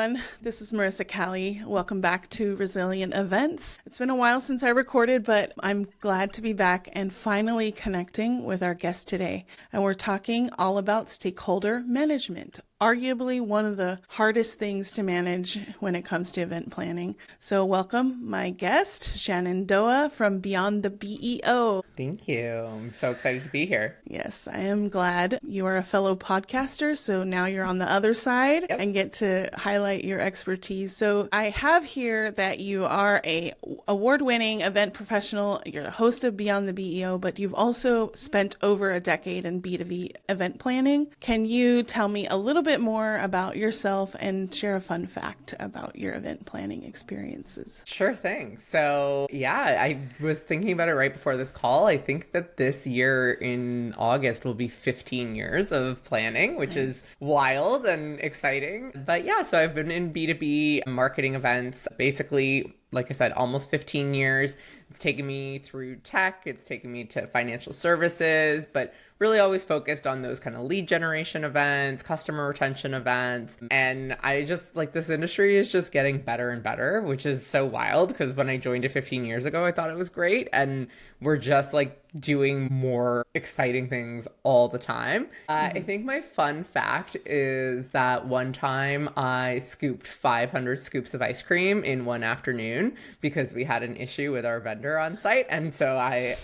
everyone. This is Marisa Cali. Welcome back to Resilient Events. It's been a while since I recorded, but I'm glad to be back and finally connecting with our guest today. And we're talking all about stakeholder management, arguably one of the hardest things to manage when it comes to event planning. So welcome my guest, Shanondoah from Beyond the BEO. Thank you. I'm so excited to be here. Yes, I am glad. You are a fellow podcaster, so now you're on the other side and get to highlight your expertise. So I have here that you are a award-winning event professional. You're a host of Beyond the BEO, but you've also spent over a decade in B2B event planning. Can you tell me a little bit more about yourself and share a fun fact about your event planning experiences? Sure thing. So I was thinking about it right before this call. I think that this year in August will be 15 years of planning, which is wild and exciting. But so I've been in B2B marketing events, basically, like I said, almost 15 years. It's taken me through tech, it's taken me to financial services, but really always focused on those kind of lead generation events, customer retention events. And I just this industry is just getting better and better, which is so wild because when I joined it 15 years ago, I thought it was great. And we're just doing more exciting things all the time. I think my fun fact is that one time I scooped 500 scoops of ice cream in one afternoon because we had an issue with our vendor on site. And so I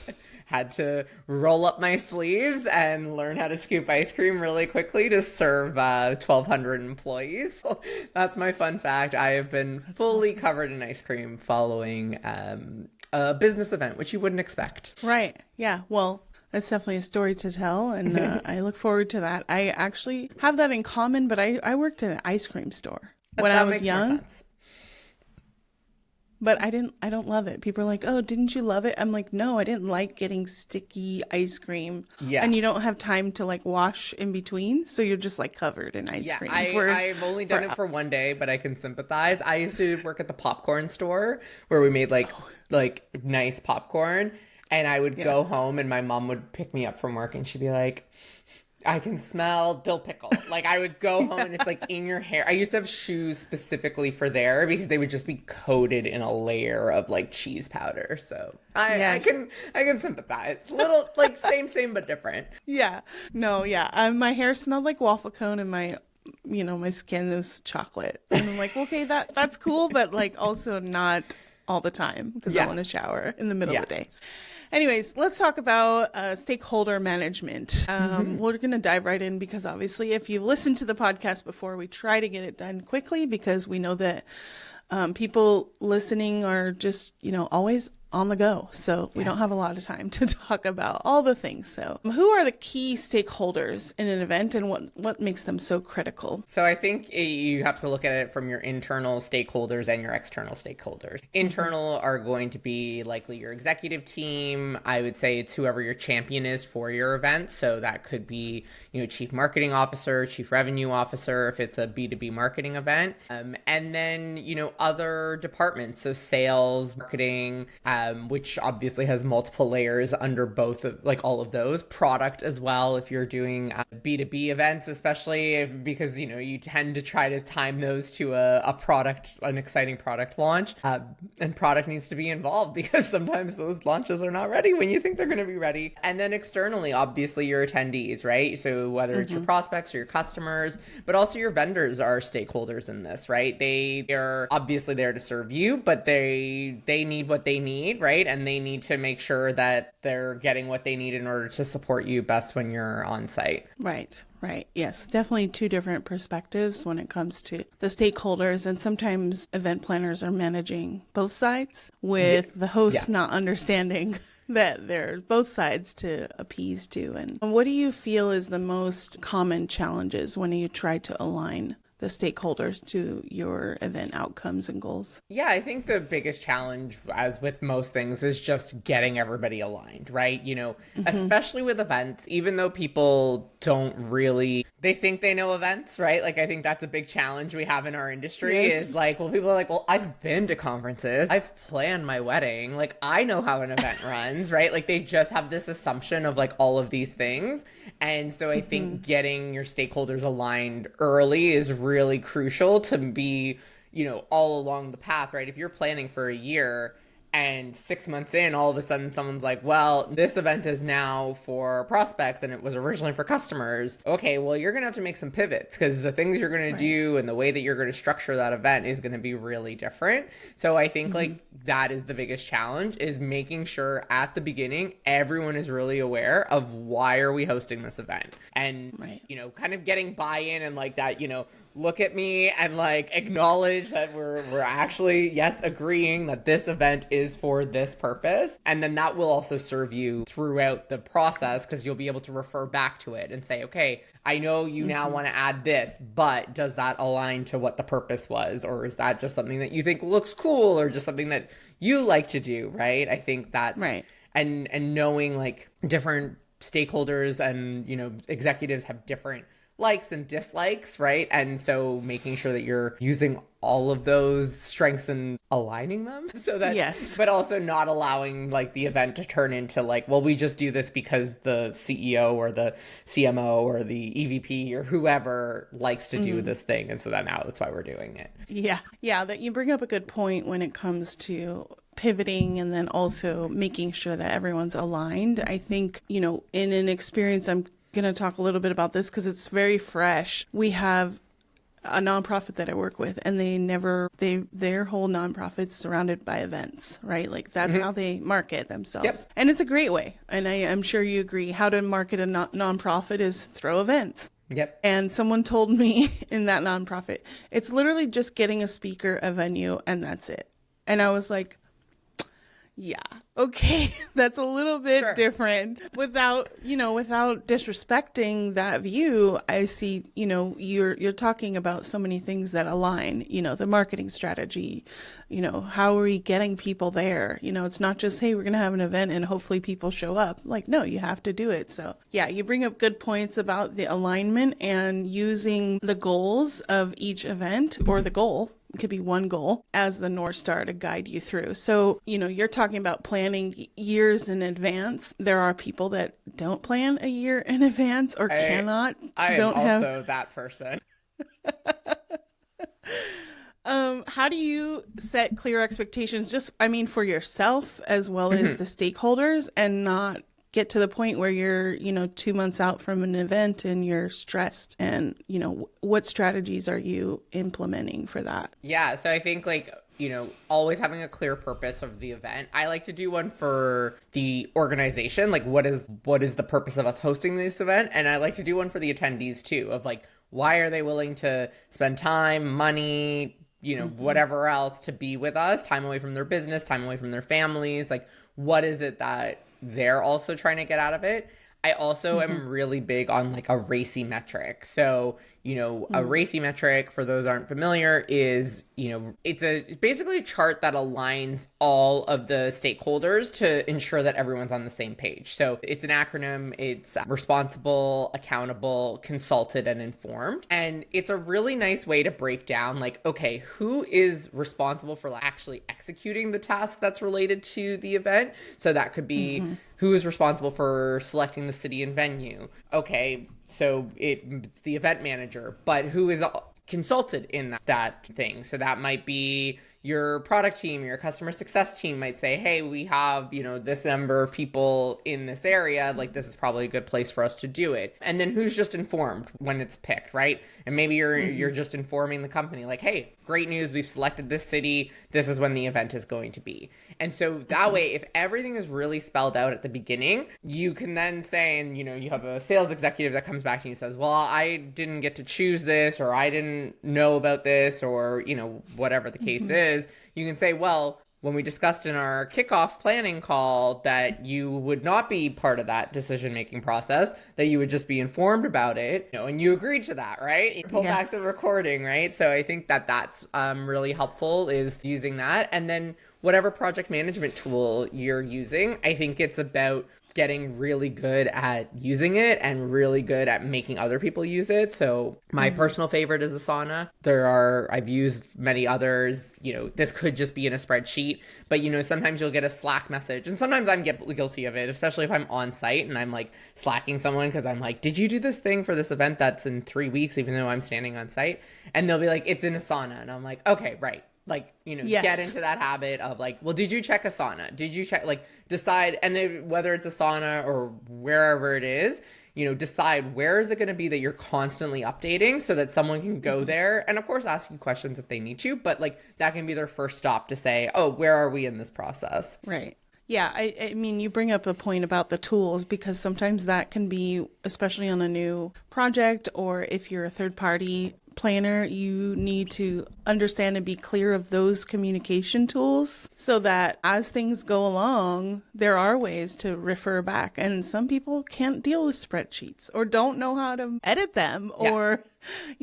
had to roll up my sleeves and learn how to scoop ice cream really quickly to serve 1,200 employees. So that's my fun fact. I have been fully covered in ice cream following a business event, which you wouldn't expect. Right. Yeah. Well, that's definitely a story to tell, and I look forward to that. I actually have that in common, but I worked at an ice cream store when I was young. But I don't love it. People are like, oh, didn't you love it? I'm like, no, I didn't like getting sticky ice cream. Yeah. And you don't have time to wash in between. So you're just covered in ice cream. I've only done it for one day, but I can sympathize. I used to work at the popcorn store where we made nice popcorn. And I would go home and my mom would pick me up from work and she'd be like, I can smell dill pickle. I would go home and it's in your hair. I used to have shoes specifically for there because they would just be coated in a layer of cheese powder. So I can sympathize. It's a little same but different. Yeah. No, yeah. My hair smelled like waffle cone and my skin is chocolate. And I'm like, okay, that's cool, but also not all the time because I want to shower in the middle of the day. Anyways, let's talk about stakeholder management. We're going to dive right in because obviously if you've listened to the podcast before, we try to get it done quickly because we know that people listening are just, always on the go. So we don't have a lot of time to talk about all the things. So who are the key stakeholders in an event and what makes them so critical? So I think you have to look at it from your internal stakeholders and your external stakeholders. Internal are going to be likely your executive team. I would say it's whoever your champion is for your event. So that could be, chief marketing officer, chief revenue officer, if it's a B2B marketing event. And then, other departments. So sales, marketing, which obviously has multiple layers under both of all of those. Product as well, if you're doing B2B events, especially because you tend to try to time those to an exciting product launch, and product needs to be involved because sometimes those launches are not ready when you think they're going to be ready. And then externally, obviously your attendees, right? So whether it's your prospects or your customers, but also your vendors are stakeholders in this, right? They're obviously there to serve you, but they need what they need, right? And they need to make sure that they're getting what they need in order to support you best when you're on site. Right. Yes, definitely two different perspectives when it comes to the stakeholders. And sometimes event planners are managing both sides with the host not understanding that there's both sides to appease to. And what do you feel is the most common challenges when you try to align the stakeholders to your event outcomes and goals? Yeah, I think the biggest challenge, as with most things, is just getting everybody aligned, right? Especially with events, even though people don't really they think they know events, right? Like, I think that's a big challenge we have in our industry Yes. is like, well, people are like, well, I've been to conferences. I've planned my wedding. Like, I know how an event runs, right? Like, they just have this assumption of like all of these things. And so I think getting your stakeholders aligned early is really crucial to be, all along the path, right? If you're planning for a year, and 6 months in, all of a sudden someone's like, well, this event is now for prospects and it was originally for customers. Okay, well, you're going to have to make some pivots because the things you're going to do and the way that you're going to structure that event is going to be really different. So I think like that is the biggest challenge, is making sure at the beginning, everyone is really aware of why are we hosting this event, and, kind of getting buy-in and like that, look at me and like acknowledge that we're actually, yes, agreeing that this event is for this purpose. And then that will also serve you throughout the process, because you'll be able to refer back to it and say, okay, I know you now want to add this, but does that align to what the purpose was? Or is that just something that you think looks cool, or just something that you like to do, right? I think that's right. And knowing like different stakeholders and, executives have different likes and dislikes, right? And so making sure that you're using all of those strengths and aligning them so that, yes, but also not allowing like the event to turn into like, well, we just do this because the CEO or the CMO or the EVP or whoever likes to do this thing. And so that now that's why we're doing it. Yeah, that you bring up a good point when it comes to pivoting and then also making sure that everyone's aligned. I think, in an experience, I'm going to talk a little bit about this because it's very fresh. We have a nonprofit that I work with, and their whole nonprofit's surrounded by events, right? Like that's how they market themselves. Yep. And it's a great way. And I'm sure you agree, how to market a nonprofit is throw events. Yep. And someone told me in that nonprofit, it's literally just getting a speaker, a venue, and that's it. And I was like, yeah, okay, that's a little bit different. Without disrespecting that view, I see, you're talking about so many things that align, the marketing strategy, how are we getting people there? It's not just, hey, we're going to have an event and hopefully people show up. Like, no, you have to do it. So yeah, you bring up good points about the alignment and using the goals of each event, or the goal. It could be one goal as the North Star to guide you through. So, you're talking about planning years in advance. There are people that don't plan a year in advance or cannot. I am also that person. How do you set clear expectations for yourself as well as the stakeholders, and not get to the point where you're, 2 months out from an event and you're stressed? And, what strategies are you implementing for that? Yeah. So I think always having a clear purpose of the event. I like to do one for the organization. Like, what is the purpose of us hosting this event? And I like to do one for the attendees too, of like, why are they willing to spend time, money, whatever else to be with us, time away from their business, time away from their families. Like, what is it that they're also trying to get out of it? I also am really big on like a RACI metric. So, a RACI metric, for those aren't familiar, is, it's basically a chart that aligns all of the stakeholders to ensure that everyone's on the same page. So it's an acronym. It's responsible, accountable, consulted, and informed. And it's a really nice way to break down like, okay, who is responsible for actually executing the task that's related to the event? So that could be who is responsible for selecting the city and venue. Okay, so it's the event manager, but who is consulted in that thing? So that might be your product team, your customer success team might say, hey, we have, this number of people in this area. Like, this is probably a good place for us to do it. And then who's just informed when it's picked, right? And maybe you're just informing the company like, hey, great news, we've selected this city. This is when the event is going to be. And so that way, if everything is really spelled out at the beginning, you can then say, and you have a sales executive that comes back to you and says, well, I didn't get to choose this, or I didn't know about this, or, whatever the case is. You can say, well, when we discussed in our kickoff planning call that you would not be part of that decision-making process, that you would just be informed about it, and you agreed to that, right? You pull back the recording, right? So I think that that's really helpful, is using that. And then whatever project management tool you're using, I think it's about getting really good at using it and really good at making other people use it. So my personal favorite is Asana. I've used many others. This could just be in a spreadsheet, but sometimes you'll get a Slack message, and sometimes I'm guilty of it, especially if I'm on site and I'm like slacking someone because I'm like, did you do this thing for this event that's in 3 weeks, even though I'm standing on site? And they'll be like, it's in Asana. And I'm like, okay, right. Like, Yes. get into that habit of like, well, did you check Asana? Did you check, like, decide, and then whether it's Asana or wherever it is, decide where is it going to be that you're constantly updating so that someone can go there and of course ask you questions if they need to, but like that can be their first stop to say, oh, where are we in this process? Right. Yeah, I mean, you bring up a point about the tools, because sometimes that can be, especially on a new project, or if you're a third party planner, you need to understand and be clear of those communication tools so that as things go along, there are ways to refer back. And some people can't deal with spreadsheets or don't know how to edit them, or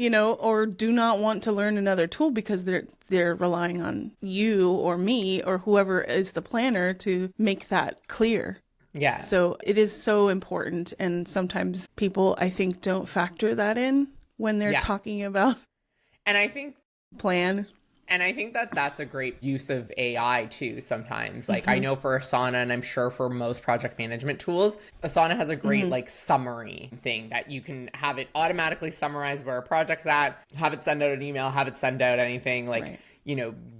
or do not want to learn another tool because they're relying on you or me or whoever is the planner to make that clear. Yeah. So it is so important. And sometimes people, I think, don't factor that in when they're talking about and I think that that's a great use of AI too sometimes. Like I know for Asana, and I'm sure for most project management tools, Asana has a great like summary thing that you can have it automatically summarize where a project's at, have it send out an email, have it send out anything, like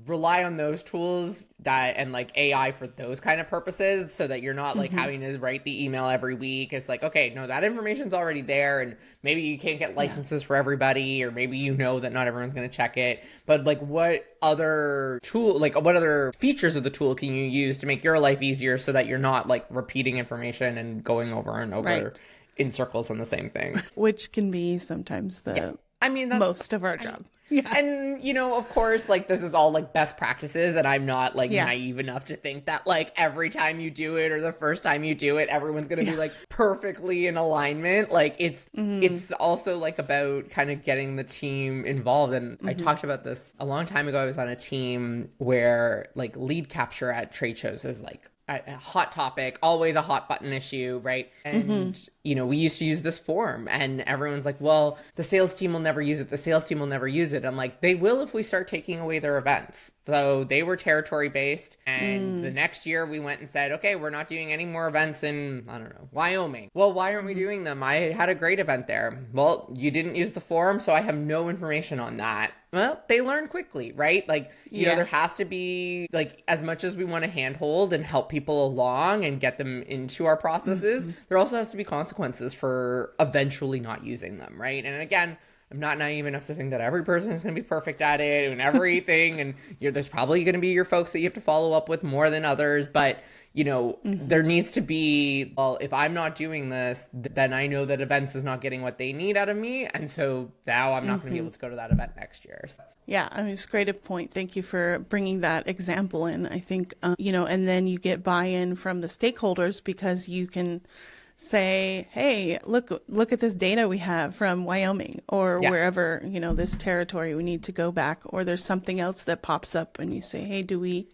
rely on those tools and like AI for those kind of purposes, so that you're not like having to write the email every week. It's like, okay, no, that information's already there, and maybe you can't get licenses for everybody, or maybe that not everyone's going to check it, but like what other features of the tool can you use to make your life easier so that you're not like repeating information and going over and over in circles on the same thing, which can be sometimes that's most of our job. And, of course, like this is all like best practices, and I'm not like naive enough to think that like every time you do it or the first time you do it, everyone's going to be like perfectly in alignment. Like it's also like about kind of getting the team involved. And I talked about this a long time ago. I was on a team where like lead capture at trade shows is like a hot topic, always a hot button issue, right? And, we used to use this form, and everyone's like, well, the sales team will never use it. The sales team will never use it. I'm like, they will if we start taking away their events. So they were territory based. And the next year we went and said, okay, we're not doing any more events in, I don't know, Wyoming. Well, why aren't we doing them? I had a great event there. Well, you didn't use the form, so I have no information on that. Well, they learn quickly, right? Like, there has to be, like, as much as we want to handhold and help people along and get them into our processes, there also has to be consequences for eventually not using them, right? And again, I'm not naive enough to think that every person is going to be perfect at it and everything. And there's probably going to be your folks that you have to follow up with more than others. But, there needs to be, well, if I'm not doing this, then I know that events is not getting what they need out of me. And so now I'm not going to be able to go to that event next year. So. Yeah, I mean, it's a great point. Thank you for bringing that example in. I think, and then you get buy-in from the stakeholders, because you can say, hey, look at this data we have from Wyoming or wherever, this territory, we need to go back, or there's something else that pops up and you say, hey, do we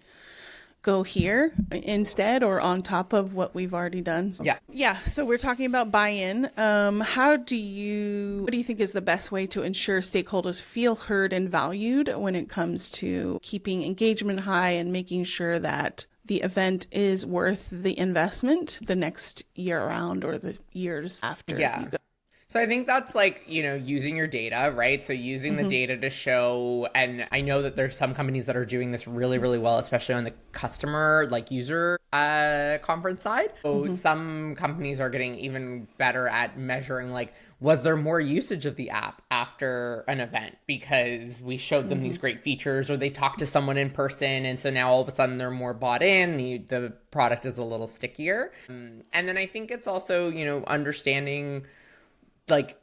go here instead or on top of what we've already done? So we're talking about buy-in. What do you think is the best way to ensure stakeholders feel heard and valued when it comes to keeping engagement high and making sure that the event is worth the investment the next year around or the years after you go? So I think that's like, using your data, right? So using the data to show, and I know that there's some companies that are doing this really, really well, especially on the customer, like user conference side. So some companies are getting even better at measuring, like, was there more usage of the app after an event because we showed them these great features, or they talked to someone in person, and so now all of a sudden they're more bought in, the product is a little stickier. And then I think it's also, understanding, like,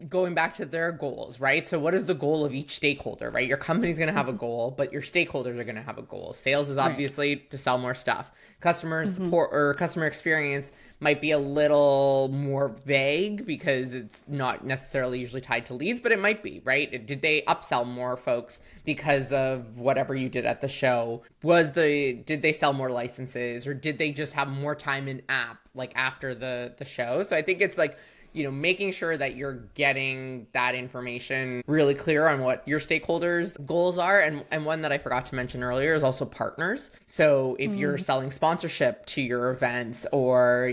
going back to their goals, right? So what is the goal of each stakeholder, right? Your company's going to have a goal, but your stakeholders are going to have a goal. Sales is obviously to sell more stuff. Customer support or customer experience might be a little more vague because it's not necessarily usually tied to leads, but it might be, right? Did they upsell more folks because of whatever you did at the show? Did they sell more licenses, or did they just have more time in app like after the show? So I think it's like, making sure that you're getting that information really clear on what your stakeholders' goals are. And one that I forgot to mention earlier is also partners. So if you're selling sponsorship to your events, or,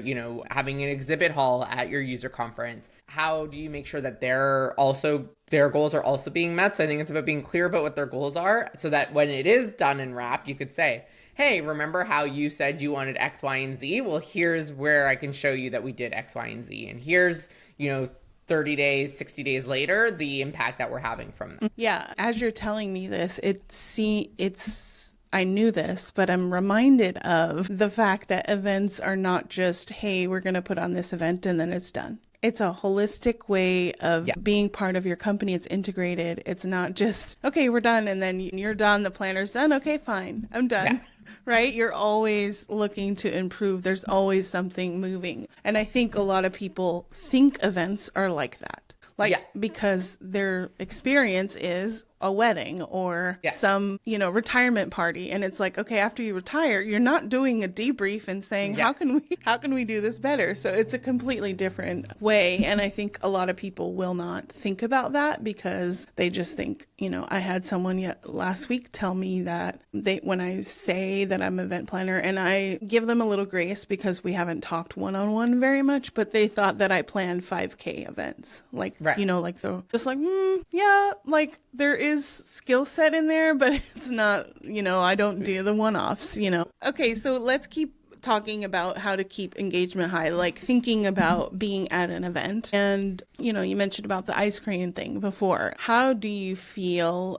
having an exhibit hall at your user conference, how do you make sure that their goals are also being met? So I think it's about being clear about what their goals are, so that when it is done and wrapped, you could say, hey, remember how you said you wanted X, Y, and Z? Well, here's where I can show you that we did X, Y, and Z. And here's, 30 days, 60 days later, the impact that we're having from them. Yeah. As you're telling me this, I knew this, but I'm reminded of the fact that events are not just, hey, we're going to put on this event and then it's done. It's a holistic way of being part of your company. It's integrated. It's not just, okay, we're done, and then you're done. The planner's done. Okay, fine. I'm done. Yeah. Right? You're always looking to improve. There's always something moving. And I think a lot of people think events are like that. Because their experience is a wedding or some, retirement party. And it's like, okay, after you retire, you're not doing a debrief and saying, how can we do this better? So it's a completely different way. And I think a lot of people will not think about that because they just think, I had someone last week tell me that when I say that I'm an event planner, and I give them a little grace because we haven't talked one-on-one very much, but they thought that I planned 5K events. There is skill set in there, but it's not, I don't do the one-offs, Okay, so let's keep talking about how to keep engagement high, like thinking about being at an event. And, you mentioned about the ice cream thing before. How do you feel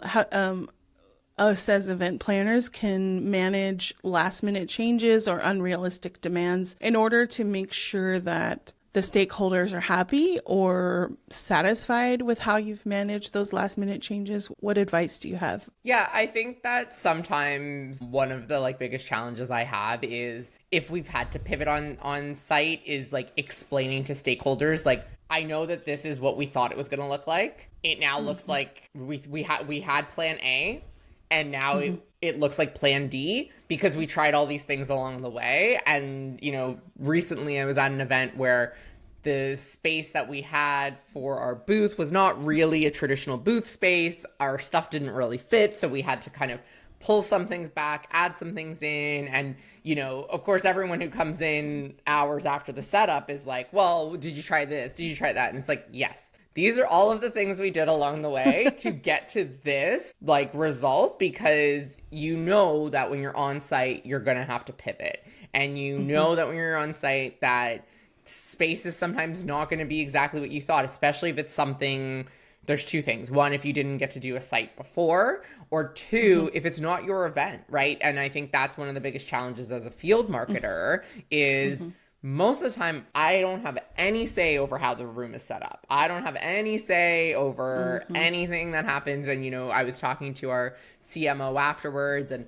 us as event planners can manage last-minute changes or unrealistic demands in order to make sure that the stakeholders are happy or satisfied with how you've managed those last minute changes? What advice do you have? Yeah, I think that sometimes one of the biggest challenges I have is if we've had to pivot on site is explaining to stakeholders, I know that this is what we thought it was going to look like. It now looks like we had plan A, and now it looks like plan D because we tried all these things along the way. And, recently I was at an event where the space that we had for our booth was not really a traditional booth space. Our stuff didn't really fit. So we had to kind of pull some things back, add some things in. And, of course, everyone who comes in hours after the setup is like, well, did you try this? Did you try that? And it's like, yes. These are all of the things we did along the way to get to this result, because that when you're on site, you're going to have to pivot. And that when you're on site, that space is sometimes not going to be exactly what you thought, especially if it's something. There's two things. One, if you didn't get to do a site before, or two, if it's not your event, right? And I think that's one of the biggest challenges as a field marketer is most of the time, I don't have any say over how the room is set up. I don't have any say over anything that happens. And, I was talking to our CMO afterwards and,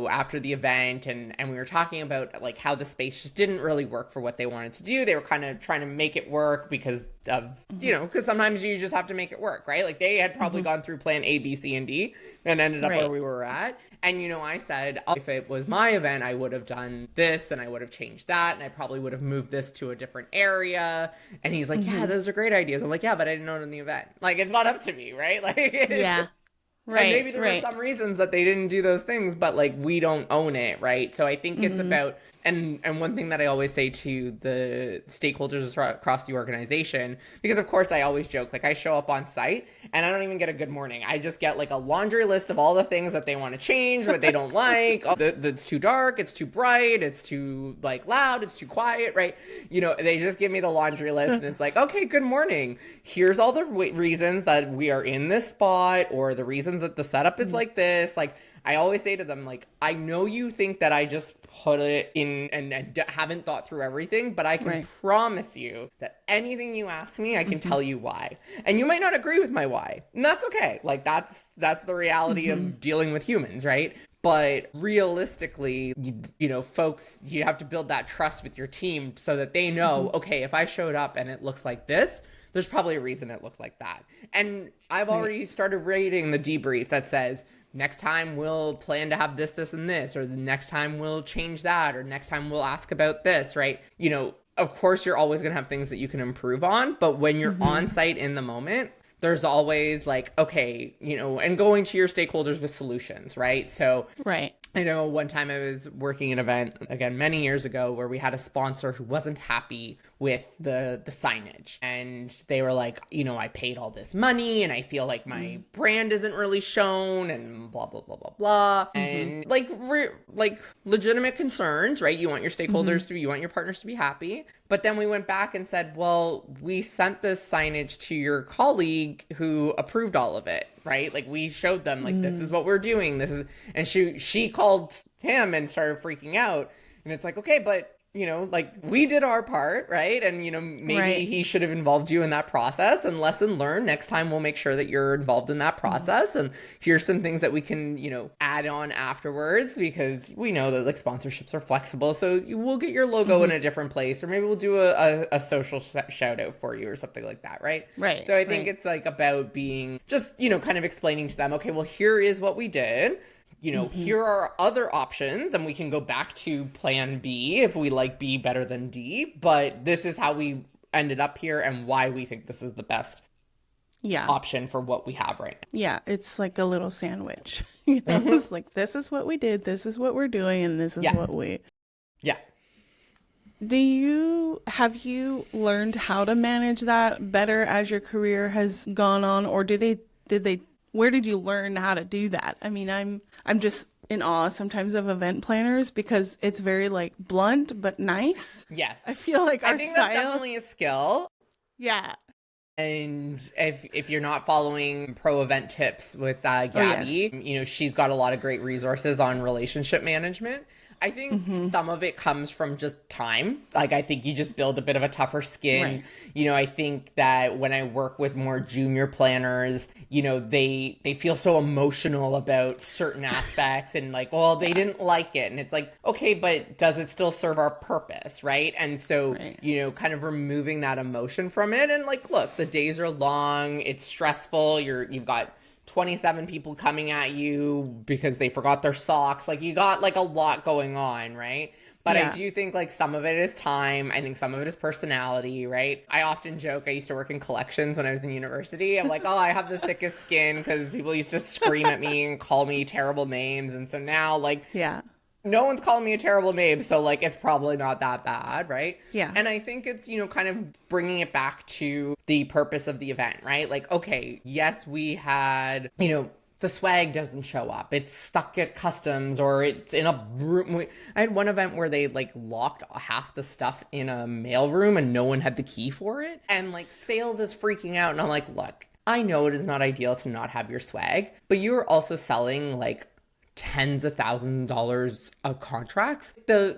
after the event, and we were talking about how the space just didn't really work for what they wanted to do. They were kind of trying to make it work because of, because sometimes you just have to make it work, right? They had probably gone through plan A, B, C, and D and ended up where we were at. And, I said, if it was my event, I would have done this and I would have changed that. And I probably would have moved this to a different area. And he's like, yeah, those are great ideas. I'm like, yeah, but I didn't know it in the event. It's not up to me, right? Yeah. Right. And maybe there were some reasons that they didn't do those things, but we don't own it, right? So I think it's about, and one thing that I always say to the stakeholders across the organization, because of course I always joke, I show up on site and I don't even get a good morning. I just get a laundry list of all the things that they want to change, what they don't like. It's too dark, it's too bright, it's too loud, it's too quiet, right? They just give me the laundry list and it's like, okay, good morning. Here's all the reasons that we are in this spot, or the reasons that the setup is like this. I always say to them, like, I know you think that I just put it in and haven't thought through everything, but I can promise you that anything you ask me, I can tell you why. And you might not agree with my why. And that's okay. Like, that's the reality of dealing with humans, right? But realistically, you know, folks, you have to build that trust with your team so that they know, okay, if I showed up and it looks like this, there's probably a reason it looked like that. And I've already started rating the debrief that says, next time we'll plan to have this, this, and this, or the next time we'll change that, or next time we'll ask about this, right? You know, of course, you're always going to have things that you can improve on, but when you're on site in the moment, there's always like, okay, you know, and going to your stakeholders with solutions, right? So I know one time I was working an event, again, many years ago, where we had a sponsor who wasn't happy with the signage. And they were like, you know, I paid all this money and I feel like my brand isn't really shown and blah, blah, blah, blah, blah. And like legitimate concerns, right? You want your stakeholders to be, you want your partners to be happy. But then we went back and said, well, we sent this signage to your colleague who approved all of it, right? Like we showed them like, this is what we're doing. This is, and she called him and started freaking out. And it's like, okay, but you know, like we did our part, right? And, you know, maybe he should have involved you in that process, and lesson learned. Next time we'll make sure that you're involved in that process. And here's some things that we can, you know, add on afterwards, because we know that like sponsorships are flexible. So we'll get your logo in a different place, or maybe we'll do a social shout out for you or something like that. Right. So I think it's like about being just, you know, kind of explaining to them, okay, well, here is what we did. You know, here are other options, and we can go back to plan B if we like B better than D, but this is how we ended up here and why we think this is the best option for what we have right now. Yeah, it's like a little sandwich. You know, it's like, this is what we did, this is what we're doing, and this is what we... Yeah. Have you learned how to manage that better as your career has gone on, or where did you learn how to do that? I mean, I'm just in awe sometimes of event planners, because it's very like blunt but nice. Yes. I feel like I think that's definitely a skill. Yeah. And if you're not following Pro Event Tips with Gabby, you know, she's got a lot of great resources on relationship management. I think some of it comes from just time. Like, I think you just build a bit of a tougher skin. Right. You know, I think that when I work with more junior planners, you know, they feel so emotional about certain aspects and like, well, they didn't like it. And it's like, okay, but does it still serve our purpose, right? And so, you know, kind of removing that emotion from it. And like, look, the days are long, it's stressful, you've got 27 people coming at you because they forgot their socks. Like, you got like a lot going on, right? But I do think like some of it is time. I think some of it is personality, right? I often joke, I used to work in collections when I was in university. I'm like, oh, I have the thickest skin because people used to scream at me and call me terrible names. And so now like, no one's calling me a terrible name, so like it's probably not that bad, right? Yeah. And I think it's, you know, kind of bringing it back to the purpose of the event, right? Like, okay, yes, we had, you know, the swag doesn't show up. It's stuck at customs, or it's in a room. I had one event where they like locked half the stuff in a mail room and no one had the key for it. And like sales is freaking out. And I'm like, look, I know it is not ideal to not have your swag, but you're also selling like tens of $1,000s of contracts. I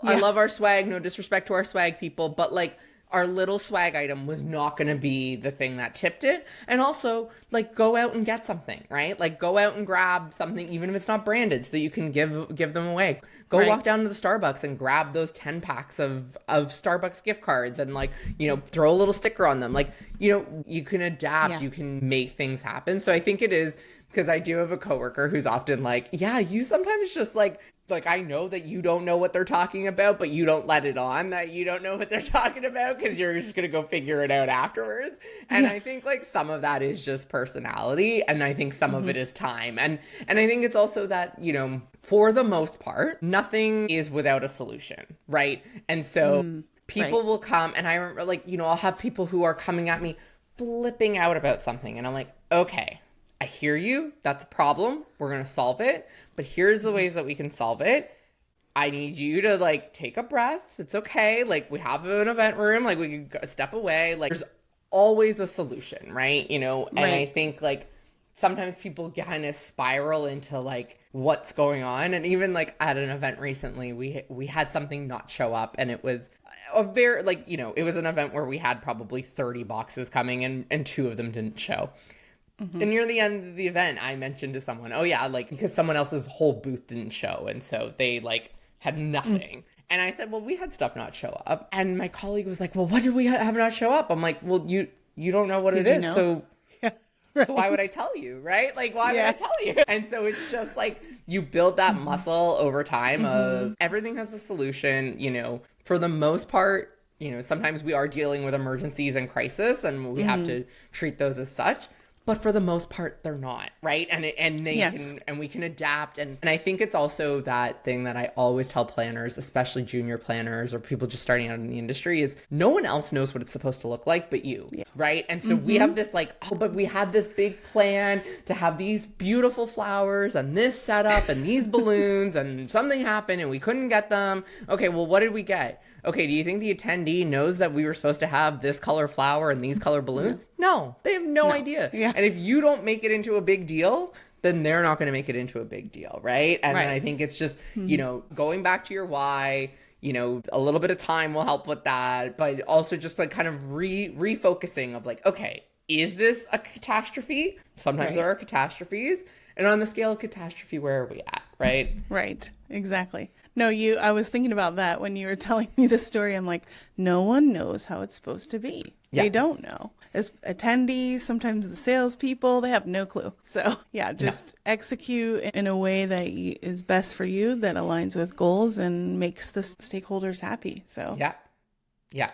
love our swag, no disrespect to our swag people, but like our little swag item was not going to be the thing that tipped it. And also like go out and get something, right? Like go out and grab something, even if it's not branded, so that you can give them away. Go walk down to the Starbucks and grab those 10 packs of Starbucks gift cards and like, you know, throw a little sticker on them. Like, you know, you can adapt, you can make things happen. So I think it is, because I do have a coworker who's often like, yeah, you sometimes just like I know that you don't know what they're talking about, but you don't let it on that you don't know what they're talking about because you're just going to go figure it out afterwards. And I think like some of that is just personality. And I think some of it is time. And I think it's also that, you know, for the most part, nothing is without a solution, right? And so people will come, and I remember like, you know, I'll have people who are coming at me flipping out about something. And I'm like, okay, I hear you. That's a problem. We're going to solve it. But here's the ways that we can solve it. I need you to like take a breath. It's okay. Like we have an event room. Like we can step away. Like there's always a solution, right? You know, and I think like sometimes people kind of spiral into like what's going on. And even like at an event recently, we had something not show up, and it was a very like, you know, it was an event where we had probably 30 boxes coming, and 2 of them didn't show. And near the end of the event, I mentioned to someone, oh yeah, like because someone else's whole booth didn't show, and so they like had nothing. And I said, well, we had stuff not show up. And my colleague was like, well, what did we have not show up? I'm like, well, you don't know what it is. Know? So right. So why would I tell you, right? Like, why would I tell you? And so it's just like you build that muscle over time of everything has a solution, you know, for the most part. You know, sometimes we are dealing with emergencies and crisis, and we have to treat those as such. But for the most part, they're not, right? And they can, and we can adapt. And I think it's also that thing that I always tell planners, especially junior planners or people just starting out in the industry, is no one else knows what it's supposed to look like but you, right? And so we have this like, oh, but we had this big plan to have these beautiful flowers and this setup and these balloons, and something happened and we couldn't get them. Okay, well, what did we get? Okay, do you think the attendee knows that we were supposed to have this color flower and these color balloons? No, they have no idea. Yeah. And if you don't make it into a big deal, then they're not going to make it into a big deal, right? And I think it's just, you know, going back to your why, you know, a little bit of time will help with that, but also just like kind of refocusing of like, okay, is this a catastrophe? Sometimes there are catastrophes. And on the scale of catastrophe, where are we at, right? Right, exactly. No, I was thinking about that when you were telling me the story. I'm like, no one knows how it's supposed to be. Yeah. They don't know. As attendees, sometimes the salespeople, they have no clue. So yeah, just execute in a way that is best for you, that aligns with goals and makes the stakeholders happy. So yeah.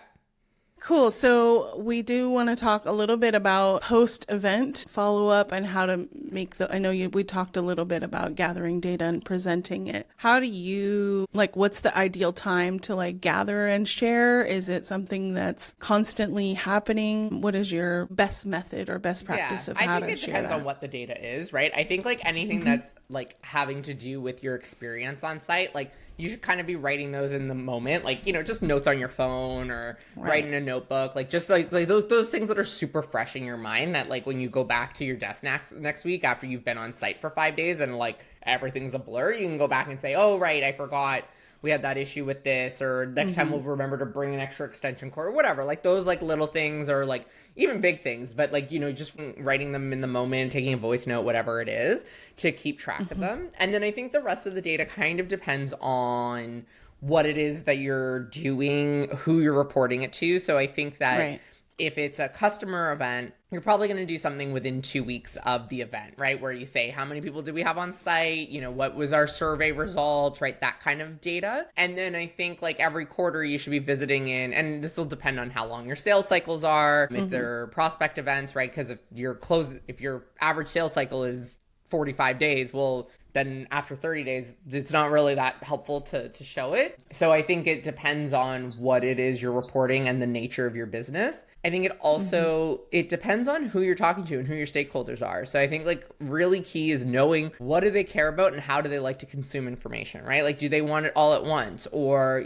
Cool. So we do want to talk a little bit about post-event follow-up and how to make I know we talked a little bit about gathering data and presenting it. How do you, what's the ideal time to gather and share? Is it something that's constantly happening? What is your best method or best practice of how to share that? I think it depends on what the data is, right? I think anything that's having to do with your experience on site, you should kind of be writing those in the moment, just notes on your phone or writing a notebook, just those things that are super fresh in your mind that when you go back to your desk next week after you've been on site for 5 days and everything's a blur, you can go back and say, oh, right, I forgot we had that issue with this, or next time we'll remember to bring an extra extension cord or whatever. Those little things, or even big things, but just writing them in the moment, taking a voice note, whatever it is, to keep track of them. And then I think the rest of the data kind of depends on what it is that you're doing, who you're reporting it to. So I think that if it's a customer event, you're probably going to do something within 2 weeks of the event, right? Where you say, how many people did we have on site? What was our survey results, right? That kind of data. And then I think every quarter you should be visiting in, and this will depend on how long your sales cycles are, if they're prospect events, right? Because if your average sales cycle is 45 days, well, then after 30 days, it's not really that helpful to show it. So I think it depends on what it is you're reporting and the nature of your business. I think it also, it depends on who you're talking to and who your stakeholders are. So I think really key is knowing what do they care about and how do they like to consume information, right? Do they want it all at once? Or,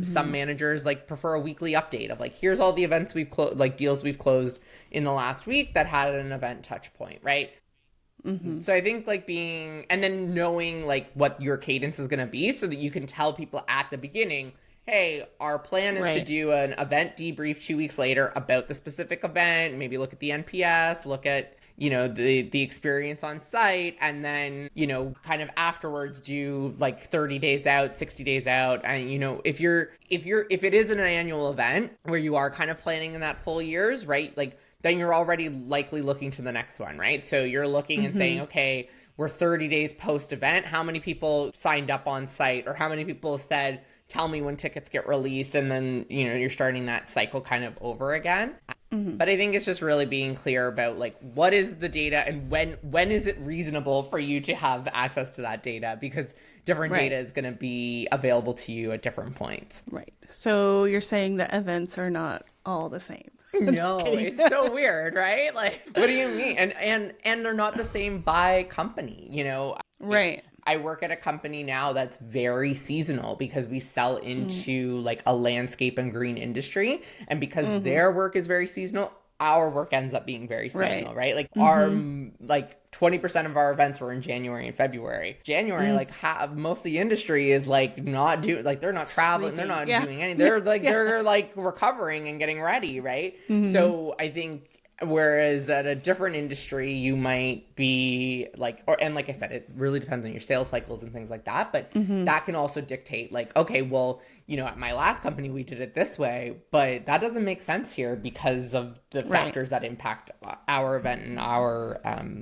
some managers prefer a weekly update of here's all the events we've closed, deals we've closed in the last week that had an event touch point, right? So I think and then knowing what your cadence is going to be so that you can tell people at the beginning, hey, our plan is to do an event debrief 2 weeks later about the specific event, maybe look at the NPS, look at, the experience on site, and then, kind of afterwards do 30 days out, 60 days out. And, if it is an annual event where you are kind of planning in that full years, right? Then you're already likely looking to the next one, right? So you're looking and saying, okay, we're 30 days post-event. How many people signed up on site, or how many people said, tell me when tickets get released? And then, you're starting that cycle kind of over again. But I think it's just really being clear about what is the data and when is it reasonable for you to have access to that data, because different data is going to be available to you at different points. Right. So you're saying that events are not all the same. No, it's so weird, right? What do you mean? And they're not the same by company, Right. I work at a company now that's very seasonal because we sell into a landscape and green industry. And because their work is very seasonal, our work ends up being very seasonal, right? Like our 20% of our events were in January and February. January, like most of the industry is like not doing, like they're not traveling, they're not doing anything. They're like they're like recovering and getting ready, right? So I think whereas at a different industry, you might be like, and like I said, it really depends on your sales cycles and things like that. But that can also dictate like, okay, well, you know, at my last company, we did it this way, but that doesn't make sense here because of the factors that impact our event and our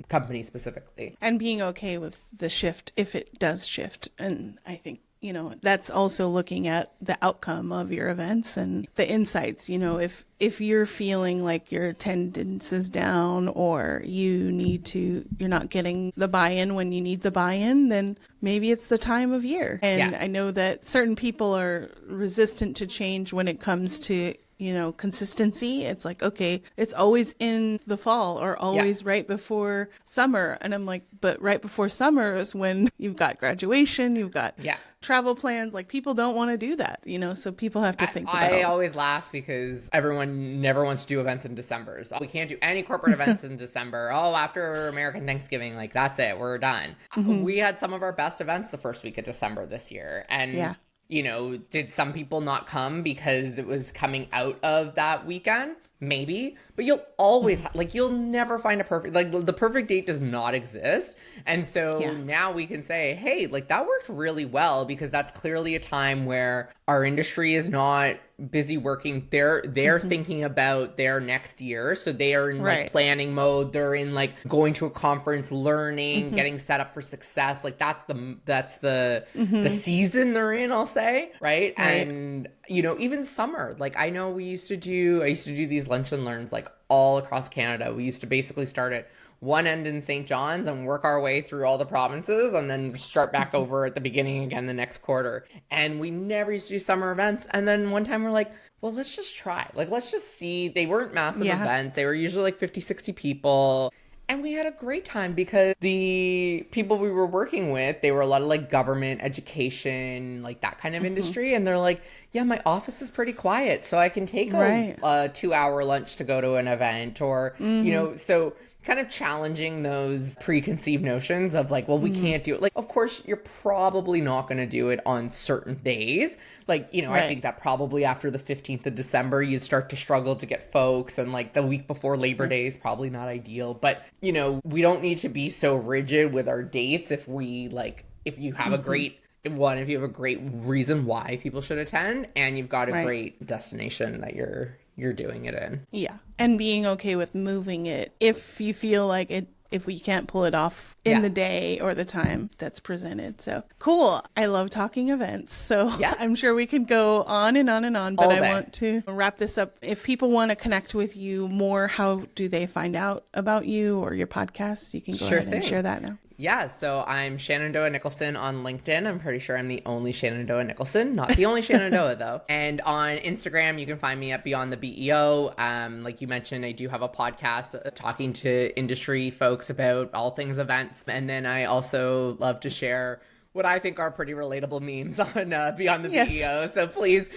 company specifically. And being okay with the shift if it does shift. And I think, you know, that's also looking at the outcome of your events and the insights. You know, if you're feeling like your attendance is down or you're not getting the buy-in when you need the buy-in, then maybe it's the time of year. And I know that certain people are resistant to change when it comes to, you know, consistency. It's like, okay, it's always in the fall or always right before summer. And I'm like, but right before summer is when you've got graduation, you've got travel plans. Like people don't want to do that, you know, so people have to think about it. I always laugh because everyone never wants to do events in December. So we can't do any corporate events in December. Oh, after American Thanksgiving, like that's it, we're done. We had some of our best events the first week of December this year. And you know, did some people not come because it was coming out of that weekend? Maybe, but you'll always like, you'll never find a perfect, like the perfect date does not exist. And so now we can say, hey, like that worked really well because that's clearly a time where our industry is not busy working. They're thinking about their next year. So they are in like planning mode. They're in like going to a conference, learning, getting set up for success. Like that's the season they're in, I'll say. Right. And you know, even summer, like I know I used to do these lunch and learns like all across Canada. We used to basically start at one end in St. John's and work our way through all the provinces and then start back over at the beginning again the next quarter. And we never used to do summer events. And then one time we're like, well, let's just try. Like, let's just see. They weren't massive events. They were usually like 50, 60 people. And we had a great time because the people we were working with, they were a lot of like government, education, like that kind of industry. And they're like, yeah, my office is pretty quiet. So I can take a 2-hour lunch to go to an event or, you know, so kind of challenging those preconceived notions of like, well, we can't do it. Like, of course, you're probably not going to do it on certain days. Like, you know, I think that probably after the 15th of December, you'd start to struggle to get folks. And like the week before Labor Day is probably not ideal. But, you know, we don't need to be so rigid with our dates if you have a great if you have a great reason why people should attend and you've got a great destination that you're doing it in. Yeah. And being okay with moving it if you feel like it, if we can't pull it off in the day or the time that's presented. So cool. I love talking events. So I'm sure we could go on and on and on, but I want to wrap this up. If people want to connect with you more, how do they find out about you or your podcast? You can go ahead and share that now. Yeah, so I'm Shanondoah Nicholson on LinkedIn. I'm pretty sure I'm the only Shanondoah Nicholson, not the only Shanondoah though. And on Instagram, you can find me at Beyond the BEO. Like you mentioned, I do have a podcast talking to industry folks about all things events. And then I also love to share what I think are pretty relatable memes on Beyond the BEO. So please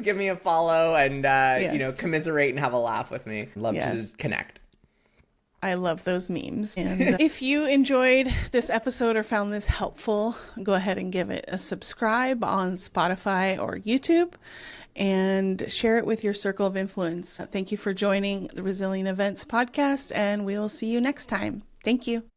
give me a follow and, you know, commiserate and have a laugh with me. Love to connect. I love those memes. And if you enjoyed this episode or found this helpful, go ahead and give it a subscribe on Spotify or YouTube and share it with your circle of influence. Thank you for joining the Resilient Events podcast, and we will see you next time. Thank you.